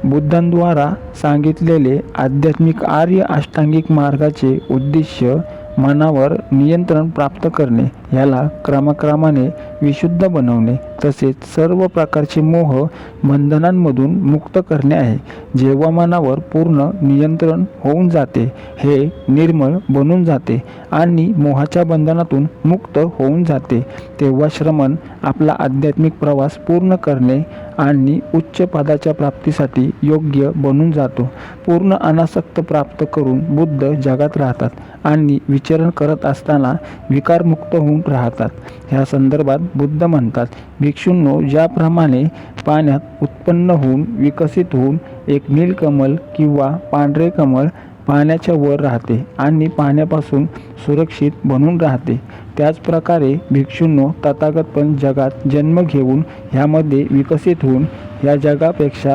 बुद्धांद्वारा सांगितलेले आध्यात्मिक आर्य अष्टांगिक मार्गाचे उद्दिष्ट मनावर नियंत्रण प्राप्त करणे, याला क्रमाक्रमाने विशुद्ध बनवणे तसेच सर्व प्रकारचे मोह बंधनांमधून मुक्त करणे आहे. जेव्हा मनावर पूर्ण नियंत्रण होऊन जाते, हे निर्मळ बनून जाते आणि मोहाच्या बंधनातून मुक्त होऊन जाते, तेव्हा श्रमण आपला आध्यात्मिक प्रवास पूर्ण करणे आणि उच्च पदाच्या प्राप्तीसाठी योग्य बनून जातो. पूर्ण अनासक्त प्राप्त करून बुद्ध जगात राहतात आणि विचरण करत असताना विकारमुक्त होऊन राहतात. ह्या संदर्भात बुद्ध म्हणतात, भिक्षूंनो, ज्याप्रमाणे पाण्यात उत्पन्न होऊन विकसित होऊन एक नीलकमल किंवा पांढरे कमळ पाण्याच्या वर राहते आणि पाण्यापासून सुरक्षित बनून राहते, त्याचप्रकारे भिक्षूंनो, तथागत पण जगात जन्म घेऊन ह्यामध्ये विकसित होऊन ह्या जगापेक्षा